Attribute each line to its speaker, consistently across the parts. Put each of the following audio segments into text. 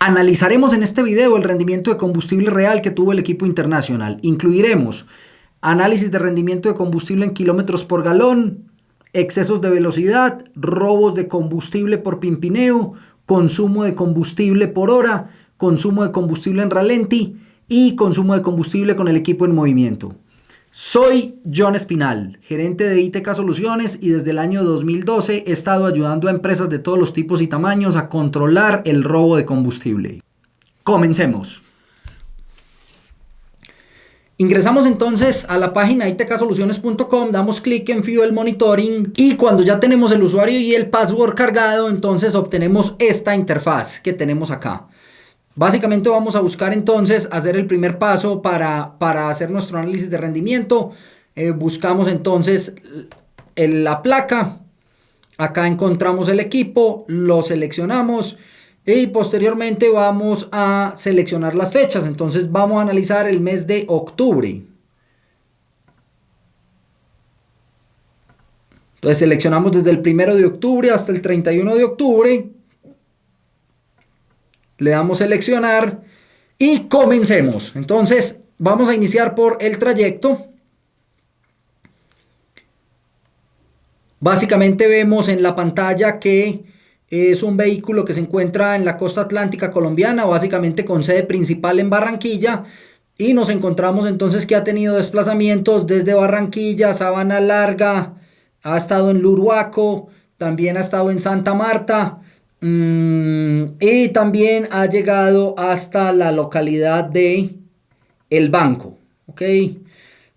Speaker 1: Analizaremos en este video el rendimiento de combustible real que tuvo el equipo internacional. Incluiremos análisis de rendimiento de combustible en kilómetros por galón, excesos de velocidad, robos de combustible por pimpineo, consumo de combustible por hora, consumo de combustible en ralenti y consumo de combustible con el equipo en movimiento. Soy John Espinal, gerente de ITK Soluciones, y desde el año 2012 he estado ayudando a empresas de todos los tipos y tamaños a controlar el robo de combustible. Comencemos. Ingresamos entonces a la página itkSoluciones.com, damos clic en Fuel Monitoring y cuando ya tenemos el usuario y el password cargado, entonces obtenemos esta interfaz que tenemos acá. Básicamente vamos a buscar entonces hacer el primer paso para hacer nuestro análisis de rendimiento. Buscamos entonces la placa, acá encontramos el equipo, lo seleccionamos y posteriormente vamos a seleccionar las fechas. Entonces vamos a analizar el mes de octubre. Entonces seleccionamos desde el 1 de octubre hasta el 31 de octubre. Le damos seleccionar y comencemos. Entonces vamos a iniciar por el trayecto. Básicamente vemos en la pantalla que es un vehículo que se encuentra en la costa atlántica colombiana, básicamente con sede principal en Barranquilla. Y nos encontramos entonces que ha tenido desplazamientos desde Barranquilla, Sabana Larga, ha estado en Luruaco, también ha estado en Santa Marta. Y también ha llegado hasta la localidad de El Banco. ¿Ok?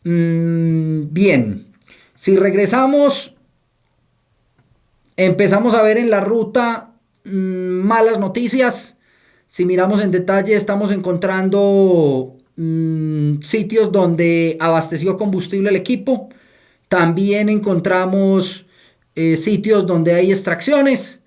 Speaker 1: Bien. Si regresamos, empezamos a ver en la ruta malas noticias. Si miramos en detalle, estamos encontrando sitios donde abasteció combustible el equipo. También encontramos sitios donde hay extracciones.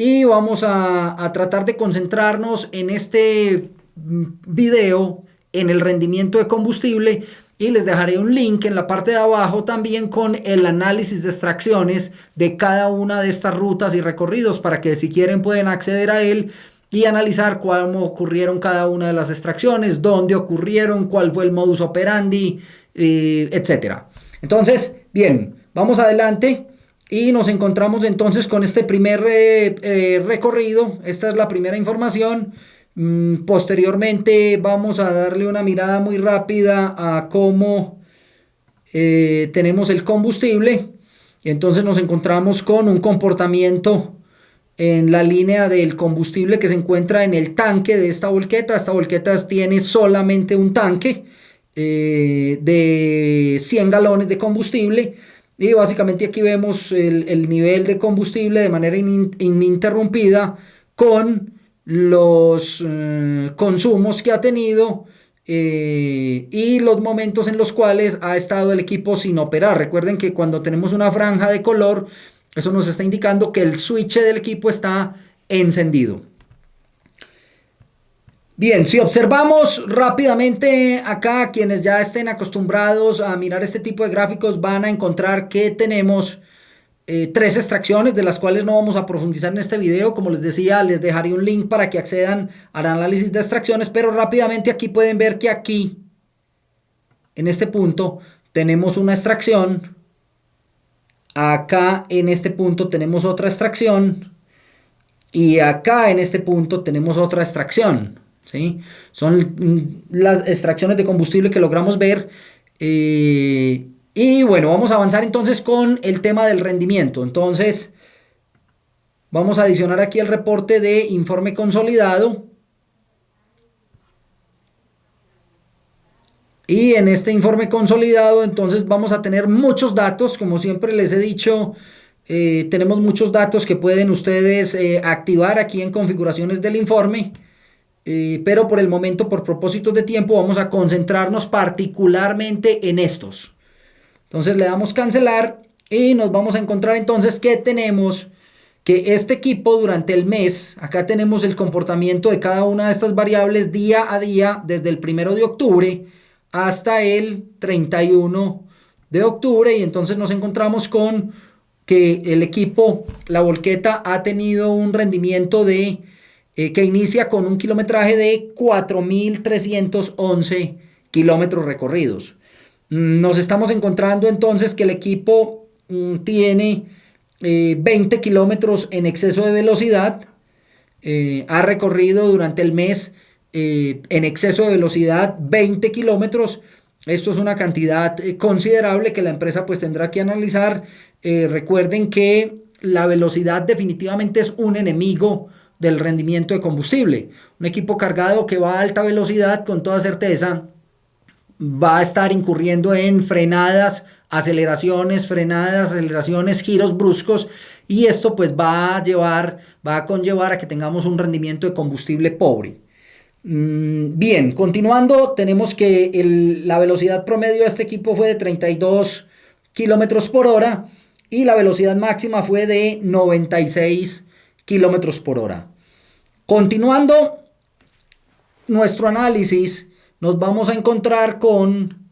Speaker 1: Y vamos a tratar de concentrarnos en este video en el rendimiento de combustible y les dejaré un link en la parte de abajo también con el análisis de extracciones de cada una de estas rutas y recorridos para que si quieren pueden acceder a él y analizar cómo ocurrieron cada una de las extracciones, dónde ocurrieron, cuál fue el modus operandi, etc. Entonces, bien, vamos adelante. Y nos encontramos entonces con este primer recorrido. Esta es la primera información. Posteriormente vamos a darle una mirada muy rápida a cómo tenemos el combustible. Entonces nos encontramos con un comportamiento en la línea del combustible que se encuentra en el tanque de esta volqueta. Esta volqueta tiene solamente un tanque de 100 galones de combustible. Y básicamente aquí vemos el nivel de combustible de manera ininterrumpida con los consumos que ha tenido y los momentos en los cuales ha estado el equipo sin operar. Recuerden que cuando tenemos una franja de color, eso nos está indicando que el switch del equipo está encendido. Bien, si observamos rápidamente acá, quienes ya estén acostumbrados a mirar este tipo de gráficos van a encontrar que tenemos 3 extracciones de las cuales no vamos a profundizar en este video. Como les decía, les dejaré un link para que accedan al análisis de extracciones, pero rápidamente aquí pueden ver que aquí, en este punto, tenemos una extracción. Acá en este punto tenemos otra extracción y acá en este punto tenemos otra extracción. ¿Sí? Son las extracciones de combustible que logramos ver y bueno, vamos a avanzar entonces con el tema del rendimiento. Entonces vamos a adicionar aquí el reporte de informe consolidado y en este informe consolidado entonces vamos a tener muchos datos. Como siempre les he dicho, tenemos muchos datos que pueden ustedes activar aquí en configuraciones del informe. Pero por el momento, por propósitos de tiempo, vamos a concentrarnos particularmente en estos. Entonces le damos cancelar y nos vamos a encontrar entonces que tenemos que este equipo durante el mes, acá tenemos el comportamiento de cada una de estas variables día a día desde el 1 de octubre hasta el 31 de octubre y entonces nos encontramos con que el equipo, la volqueta, ha tenido un rendimiento de que inicia con un kilometraje de 4.311 kilómetros recorridos. Nos estamos encontrando entonces que el equipo tiene 20 kilómetros en exceso de velocidad. Ha recorrido durante el mes en exceso de velocidad 20 kilómetros. Esto es una cantidad considerable que la empresa pues tendrá que analizar. Recuerden que la velocidad definitivamente es un enemigo del rendimiento de combustible. Un equipo cargado que va a alta velocidad con toda certeza va a estar incurriendo en frenadas, aceleraciones, giros bruscos, y esto pues va a conllevar a que tengamos un rendimiento de combustible pobre. Bien, continuando, tenemos que la velocidad promedio de este equipo fue de 32 kilómetros por hora y la velocidad máxima fue de 96 kilómetros por hora. Continuando nuestro análisis, nos vamos a encontrar con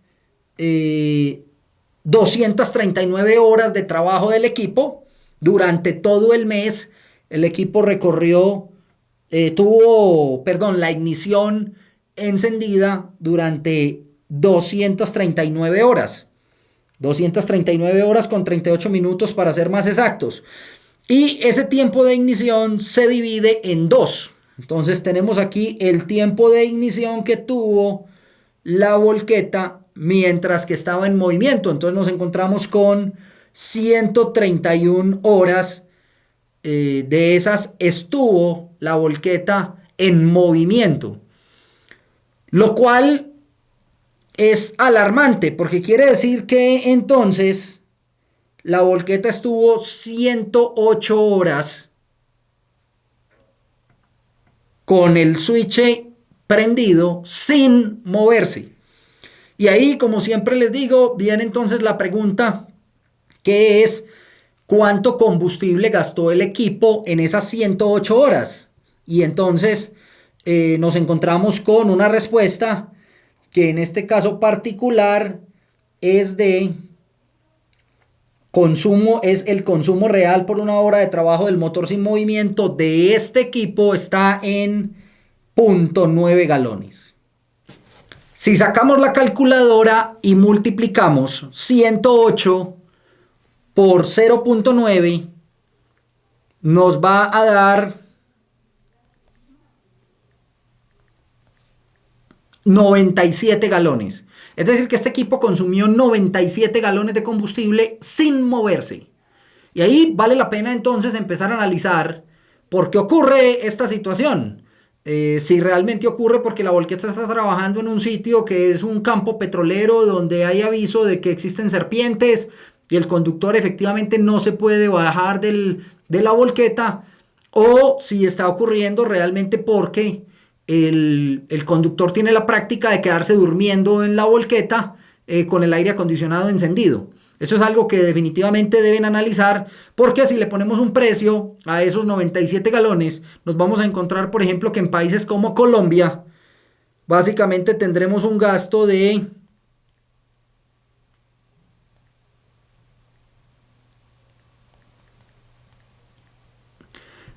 Speaker 1: 239 horas de trabajo del equipo. Durante todo el mes, el equipo la ignición encendida durante 239 horas. 239 horas con 38 minutos para ser más exactos. Y ese tiempo de ignición se divide en dos. Entonces tenemos aquí el tiempo de ignición que tuvo la volqueta mientras que estaba en movimiento. Entonces nos encontramos con 131 horas. De esas estuvo la volqueta en movimiento. Lo cual es alarmante porque quiere decir que entonces la volqueta estuvo 108 horas con el switch prendido sin moverse. Y ahí, como siempre les digo, viene entonces la pregunta, que es ¿cuánto combustible gastó el equipo en esas 108 horas? Y entonces nos encontramos con una respuesta que en este caso particular es el consumo real por una hora de trabajo del motor sin movimiento de este equipo está en 0.9 galones. Si sacamos la calculadora y multiplicamos 108 por 0.9, nos va a dar 97 galones. Es decir, que este equipo consumió 97 galones de combustible sin moverse. Y ahí vale la pena entonces empezar a analizar por qué ocurre esta situación. Si realmente ocurre porque la volqueta está trabajando en un sitio que es un campo petrolero donde hay aviso de que existen serpientes y el conductor efectivamente no se puede bajar de la volqueta, o si está ocurriendo realmente porque el conductor tiene la práctica de quedarse durmiendo en la volqueta con el aire acondicionado encendido. Eso es algo que definitivamente deben analizar, porque si le ponemos un precio a esos 97 galones, nos vamos a encontrar, por ejemplo, que en países como Colombia, básicamente tendremos un gasto de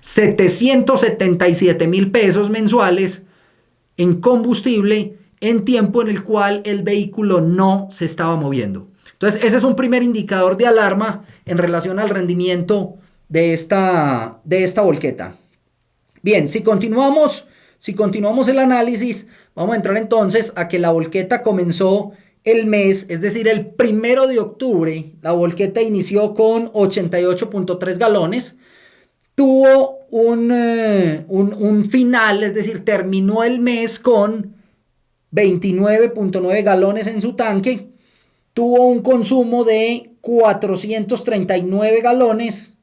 Speaker 1: $777,000 mensuales en combustible en tiempo en el cual el vehículo no se estaba moviendo. Entonces, ese es un primer indicador de alarma en relación al rendimiento de esta volqueta. Bien, si continuamos el análisis, vamos a entrar entonces a que la volqueta comenzó el mes, es decir, el 1 de octubre, la volqueta inició con 88.3 galones. Tuvo un final, es decir, terminó el mes con 29.9 galones en su tanque. Tuvo un consumo de 439 galones.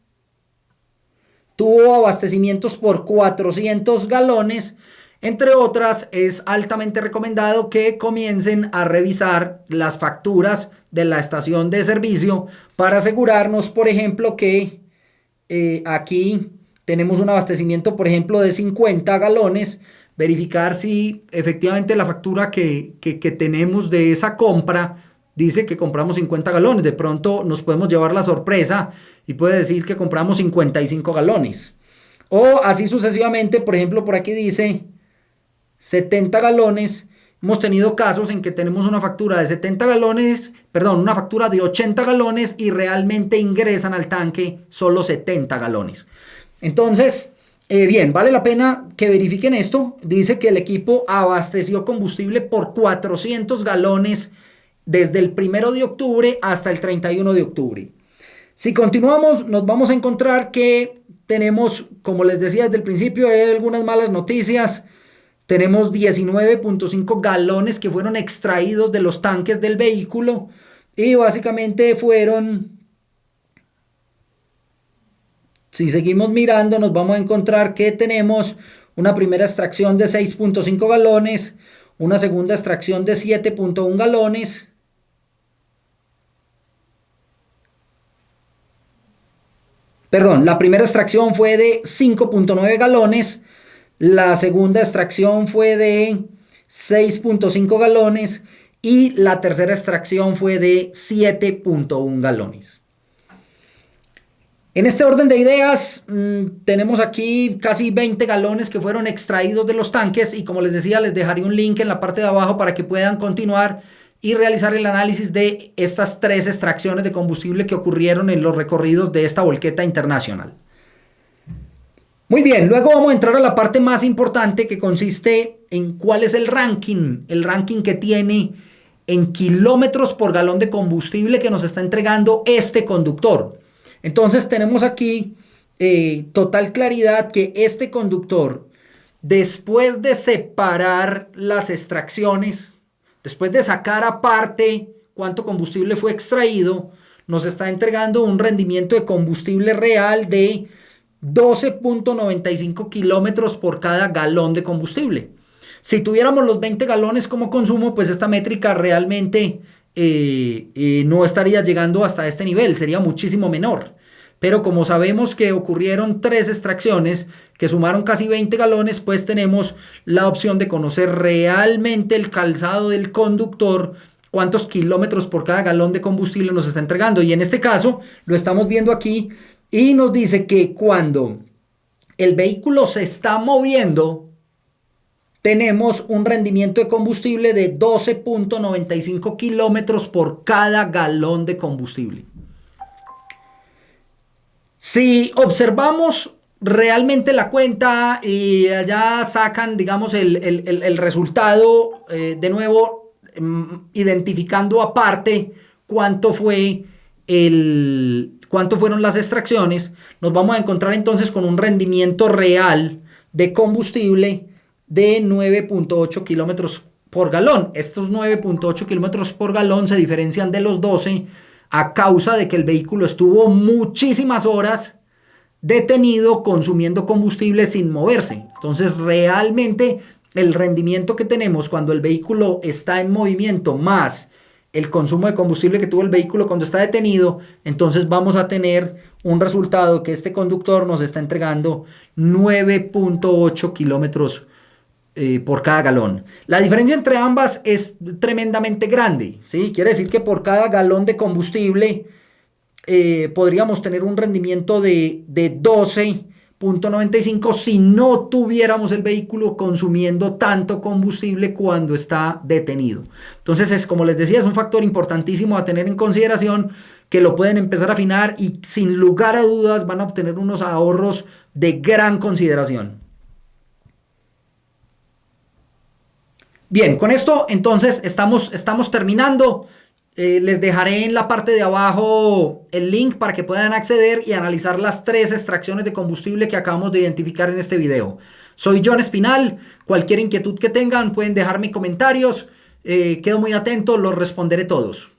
Speaker 1: Tuvo abastecimientos por 400 galones. Entre otras, es altamente recomendado que comiencen a revisar las facturas de la estación de servicio para asegurarnos, por ejemplo, que aquí tenemos un abastecimiento, por ejemplo, de 50 galones. Verificar si efectivamente la factura que tenemos de esa compra dice que compramos 50 galones. De pronto nos podemos llevar la sorpresa y puede decir que compramos 55 galones. O así sucesivamente, por ejemplo, por aquí dice 70 galones. Hemos tenido casos en que tenemos una factura de 70 galones, perdón, una factura de 80 galones y realmente ingresan al tanque solo 70 galones. Entonces, bien, vale la pena que verifiquen esto. Dice que el equipo abasteció combustible por 400 galones desde el 1 de octubre hasta el 31 de octubre. Si continuamos, nos vamos a encontrar que tenemos, como les decía desde el principio, hay algunas malas noticias. Tenemos 19.5 galones que fueron extraídos de los tanques del vehículo y básicamente fueron, si seguimos mirando, nos vamos a encontrar que tenemos una primera extracción de 6.5 galones, una segunda extracción de 7.1 galones. Perdón, la primera extracción fue de 5.9 galones. La segunda extracción fue de 6.5 galones y la tercera extracción fue de 7.1 galones. En este orden de ideas, tenemos aquí casi 20 galones que fueron extraídos de los tanques y como les decía, les dejaré un link en la parte de abajo para que puedan continuar y realizar el análisis de estas 3 extracciones de combustible que ocurrieron en los recorridos de esta volqueta internacional. Muy bien, luego vamos a entrar a la parte más importante que consiste en cuál es el ranking que tiene en kilómetros por galón de combustible que nos está entregando este conductor. Entonces tenemos aquí total claridad que este conductor, después de separar las extracciones, después de sacar aparte cuánto combustible fue extraído, nos está entregando un rendimiento de combustible real de 12.95 kilómetros por cada galón de combustible. Si tuviéramos los 20 galones como consumo, pues esta métrica realmente no estaría llegando hasta este nivel, sería muchísimo menor. Pero como sabemos que ocurrieron 3 extracciones que sumaron casi 20 galones, pues tenemos la opción de conocer realmente el calzado del conductor, cuántos kilómetros por cada galón de combustible nos está entregando. Y en este caso lo estamos viendo aquí y nos dice que cuando el vehículo se está moviendo, tenemos un rendimiento de combustible de 12.95 kilómetros por cada galón de combustible. Si observamos realmente la cuenta y allá sacan, digamos, el resultado, de nuevo, identificando aparte cuánto fueron las extracciones, nos vamos a encontrar entonces con un rendimiento real de combustible de 9.8 kilómetros por galón. Estos 9.8 kilómetros por galón se diferencian de los 12 a causa de que el vehículo estuvo muchísimas horas detenido consumiendo combustible sin moverse. Entonces realmente el rendimiento que tenemos cuando el vehículo está en movimiento más el consumo de combustible que tuvo el vehículo cuando está detenido, entonces vamos a tener un resultado que este conductor nos está entregando 9.8 kilómetros por cada galón. La diferencia entre ambas es tremendamente grande, ¿sí? Quiere decir que por cada galón de combustible podríamos tener un rendimiento de 12.95 si no tuviéramos el vehículo consumiendo tanto combustible cuando está detenido. Entonces, como les decía, es un factor importantísimo a tener en consideración, que lo pueden empezar a afinar y sin lugar a dudas van a obtener unos ahorros de gran consideración. Bien, con esto entonces estamos terminando. Les dejaré en la parte de abajo el link para que puedan acceder y analizar las 3 extracciones de combustible que acabamos de identificar en este video. Soy John Espinal. Cualquier inquietud que tengan pueden dejarme comentarios. Quedo muy atento, los responderé todos.